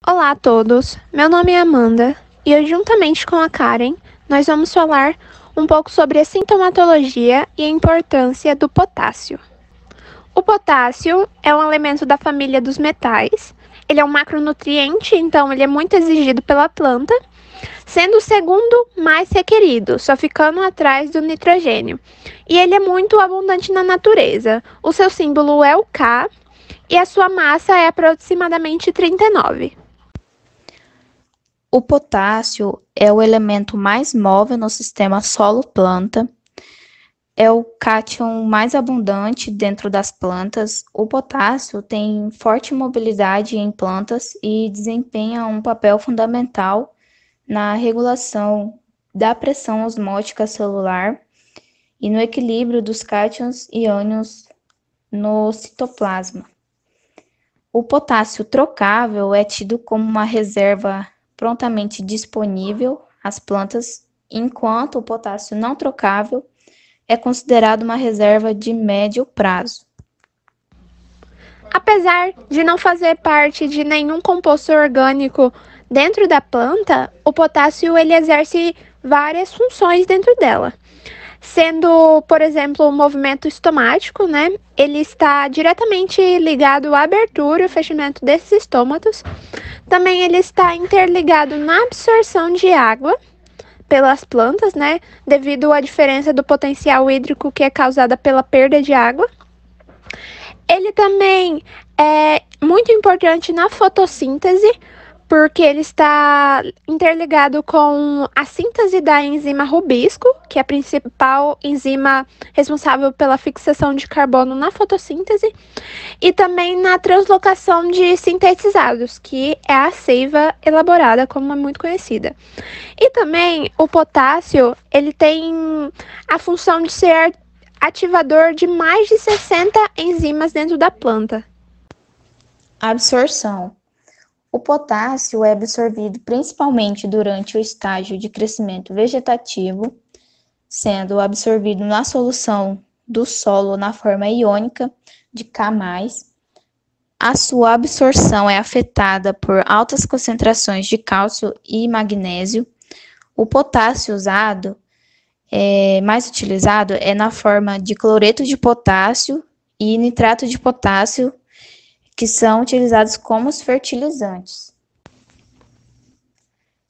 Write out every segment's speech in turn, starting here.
Olá a todos, meu nome é Amanda e eu, juntamente com a Karen, nós vamos falar um pouco sobre a sintomatologia e a importância do potássio. O potássio é um elemento da família dos metais, ele é um macronutriente, então ele é muito exigido pela planta, sendo o segundo mais requerido, só ficando atrás do nitrogênio. E ele é muito abundante na natureza, o seu símbolo é o K e a sua massa é aproximadamente 39. O potássio é o elemento mais móvel no sistema solo-planta, é o cátion mais abundante dentro das plantas. O potássio tem forte mobilidade em plantas e desempenha um papel fundamental na regulação da pressão osmótica celular e no equilíbrio dos cátions e ânions no citoplasma. O potássio trocável é tido como uma reserva prontamente disponível às plantas, enquanto o potássio não trocável é considerado uma reserva de médio prazo. Apesar de não fazer parte de nenhum composto orgânico dentro da planta, o potássio ele exerce várias funções dentro dela. Sendo, por exemplo, o movimento estomático, né? Ele está diretamente ligado à abertura e fechamento desses estômatos. Também ele está interligado na absorção de água pelas plantas, né? Devido à diferença do potencial hídrico que é causada pela perda de água. Ele também é muito importante na fotossíntese, porque ele está interligado com a síntese da enzima rubisco, que é a principal enzima responsável pela fixação de carbono na fotossíntese, e também na translocação de sintetizados, que é a seiva elaborada, como é muito conhecida. E também o potássio, ele tem a função de ser ativador de mais de 60 enzimas dentro da planta. Absorção. O potássio é absorvido principalmente durante o estágio de crescimento vegetativo, sendo absorvido na solução do solo na forma iônica de K+. A sua absorção é afetada por altas concentrações de cálcio e magnésio. O potássio mais utilizado é na forma de cloreto de potássio e nitrato de potássio, que são utilizados como os fertilizantes.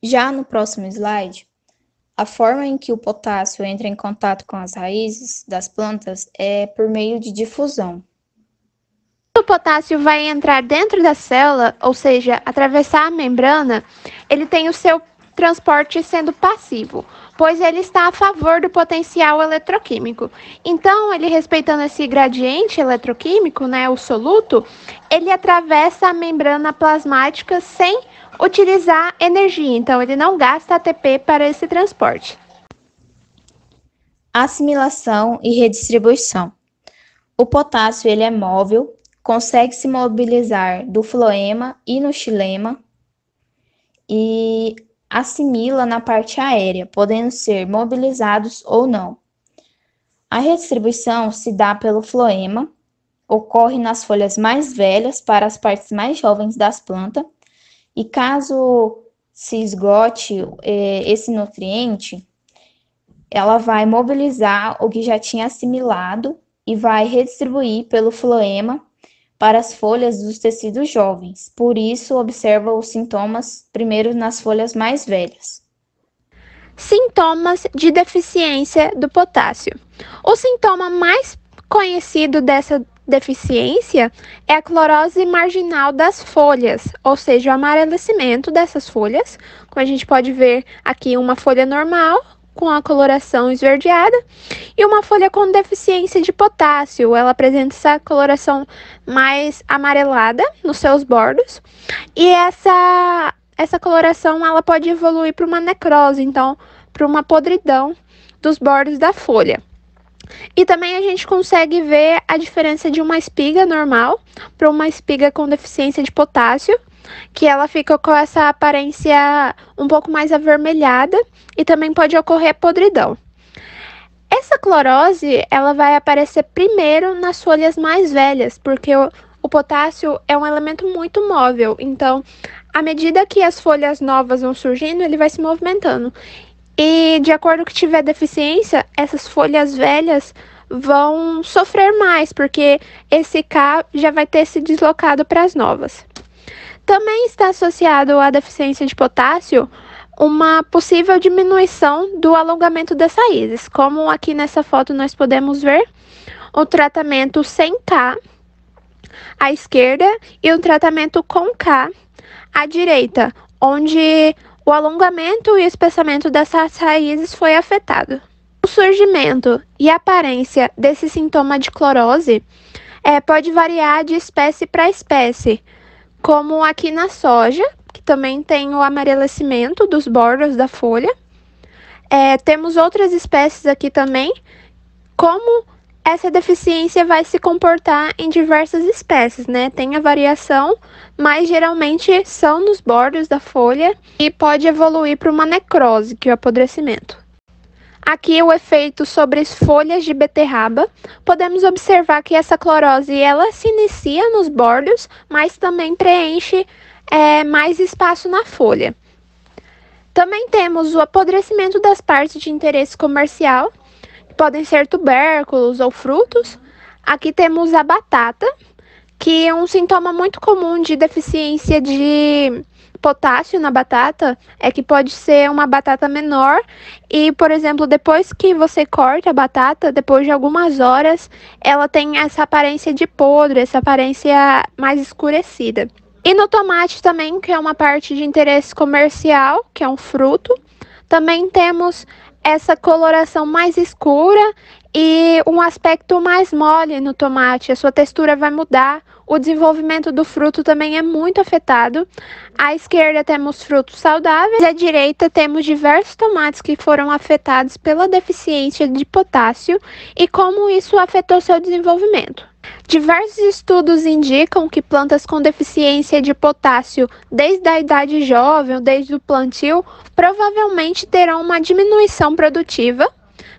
Já no próximo slide, a forma em que o potássio entra em contato com as raízes das plantas é por meio de difusão. Quando o potássio vai entrar dentro da célula, ou seja, atravessar a membrana, ele tem o seu transporte sendo passivo, pois ele está a favor do potencial eletroquímico. Então, ele respeitando esse gradiente eletroquímico, né, o soluto, ele atravessa a membrana plasmática sem utilizar energia. Então, ele não gasta ATP para esse transporte. Assimilação e redistribuição. O potássio ele é móvel, consegue se mobilizar do floema e no xilema e assimila na parte aérea, podendo ser mobilizados ou não. A redistribuição se dá pelo floema, ocorre nas folhas mais velhas para as partes mais jovens das plantas, e caso se esgote esse nutriente, ela vai mobilizar o que já tinha assimilado e vai redistribuir pelo floema para as folhas dos tecidos jovens. Por isso, observa os sintomas primeiro nas folhas mais velhas. Sintomas de deficiência do potássio. O sintoma mais conhecido dessa deficiência é a clorose marginal das folhas, ou seja, o amarelecimento dessas folhas. Como a gente pode ver aqui, uma folha normal com a coloração esverdeada e uma folha com deficiência de potássio. Ela apresenta essa coloração mais amarelada nos seus bordos e essa coloração ela pode evoluir para uma necrose, então para uma podridão dos bordos da folha. E também a gente consegue ver a diferença de uma espiga normal para uma espiga com deficiência de potássio, que ela fica com essa aparência um pouco mais avermelhada e também pode ocorrer podridão. Essa clorose, ela vai aparecer primeiro nas folhas mais velhas, porque o potássio é um elemento muito móvel, então, à medida que as folhas novas vão surgindo, ele vai se movimentando. E, de acordo com que tiver deficiência, essas folhas velhas vão sofrer mais, porque esse K já vai ter se deslocado para as novas. Também está associado à deficiência de potássio uma possível diminuição do alongamento das raízes, como aqui nessa foto nós podemos ver o tratamento sem K à esquerda e o tratamento com K à direita, onde o alongamento e o espessamento dessas raízes foi afetado. O surgimento e aparência desse sintoma de clorose pode variar de espécie para espécie, como aqui na soja, que também tem o amarelecimento dos bordos da folha. Temos outras espécies aqui também, como essa deficiência vai se comportar em diversas espécies, né? Tem a variação, mas geralmente são nos bordos da folha e pode evoluir para uma necrose, que é o apodrecimento. Aqui o efeito sobre as folhas de beterraba. Podemos observar que essa clorose ela se inicia nos bordos, mas também preenche mais espaço na folha. Também temos o apodrecimento das partes de interesse comercial, que podem ser tubérculos ou frutos. Aqui temos a batata, que é um sintoma muito comum de deficiência de potássio na batata, é que pode ser uma batata menor e, por exemplo, depois que você corta a batata, depois de algumas horas, ela tem essa aparência de podre, essa aparência mais escurecida. E no tomate também, que é uma parte de interesse comercial, que é um fruto, também temos essa coloração mais escura e um aspecto mais mole no tomate, a sua textura vai mudar, o desenvolvimento do fruto também é muito afetado. À esquerda temos frutos saudáveis e à direita temos diversos tomates que foram afetados pela deficiência de potássio e como isso afetou seu desenvolvimento. Diversos estudos indicam que plantas com deficiência de potássio desde a idade jovem ou desde o plantio provavelmente terão uma diminuição produtiva,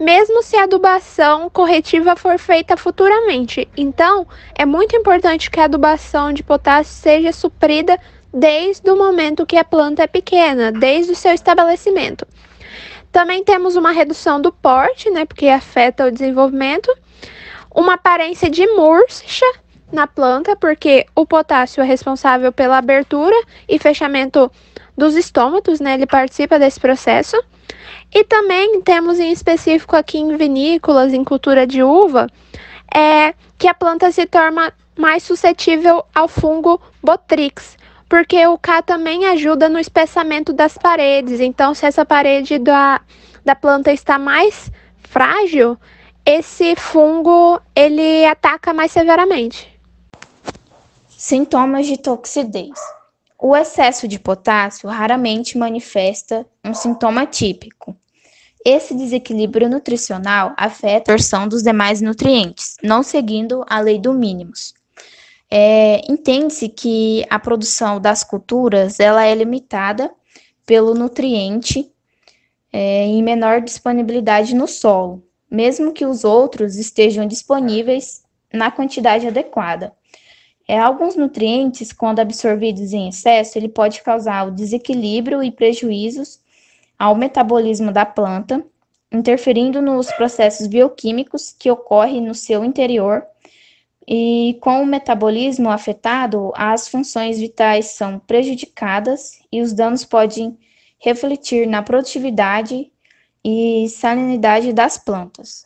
mesmo se a adubação corretiva for feita futuramente. Então, é muito importante que a adubação de potássio seja suprida desde o momento que a planta é pequena, desde o seu estabelecimento. Também temos uma redução do porte, né, porque afeta o desenvolvimento, uma aparência de murcha na planta, porque o potássio é responsável pela abertura e fechamento dos estômatos, né, ele participa desse processo. E também temos em específico aqui em vinícolas, em cultura de uva, que a planta se torna mais suscetível ao fungo Botrytis, porque o K também ajuda no espessamento das paredes. Então, se essa parede da planta está mais frágil, esse fungo ele ataca mais severamente. Sintomas de toxidez. O excesso de potássio raramente manifesta um sintoma típico. Esse desequilíbrio nutricional afeta a absorção dos demais nutrientes, não seguindo a lei do mínimos. Entende-se que a produção das culturas ela é limitada pelo nutriente em menor disponibilidade no solo, mesmo que os outros estejam disponíveis na quantidade adequada. Alguns nutrientes, quando absorvidos em excesso, ele pode causar o desequilíbrio e prejuízos ao metabolismo da planta, interferindo nos processos bioquímicos que ocorrem no seu interior. E com o metabolismo afetado, as funções vitais são prejudicadas e os danos podem refletir na produtividade e salinidade das plantas.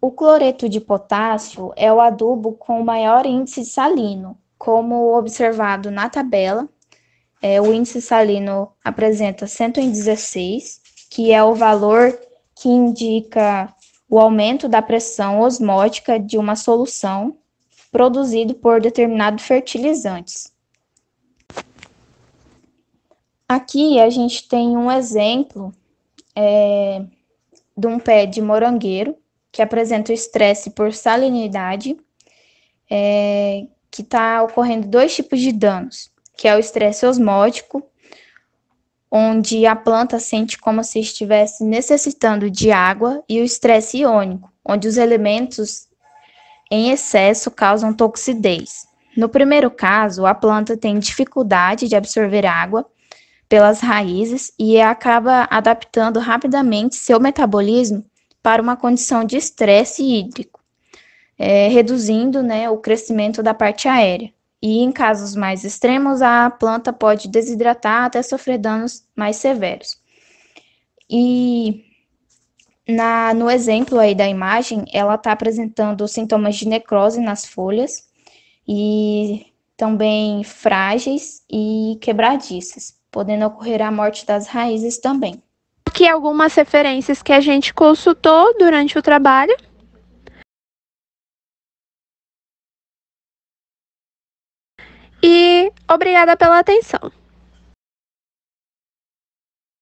O cloreto de potássio é o adubo com o maior índice salino, como observado na tabela. O índice salino apresenta 116, que é o valor que indica o aumento da pressão osmótica de uma solução produzido por determinados fertilizantes. Aqui a gente tem um exemplo de um pé de morangueiro, que apresenta o estresse por salinidade, que está ocorrendo dois tipos de danos, que é o estresse osmótico, onde a planta sente como se estivesse necessitando de água, e o estresse iônico, onde os elementos em excesso causam toxidez. No primeiro caso, a planta tem dificuldade de absorver água pelas raízes e acaba adaptando rapidamente seu metabolismo para uma condição de estresse hídrico, reduzindo, né, o crescimento da parte aérea. E em casos mais extremos, a planta pode desidratar até sofrer danos mais severos. E no exemplo aí da imagem, ela está apresentando sintomas de necrose nas folhas e também frágeis e quebradiças, podendo ocorrer a morte das raízes também. Aqui algumas referências que a gente consultou durante o trabalho. E obrigada pela atenção.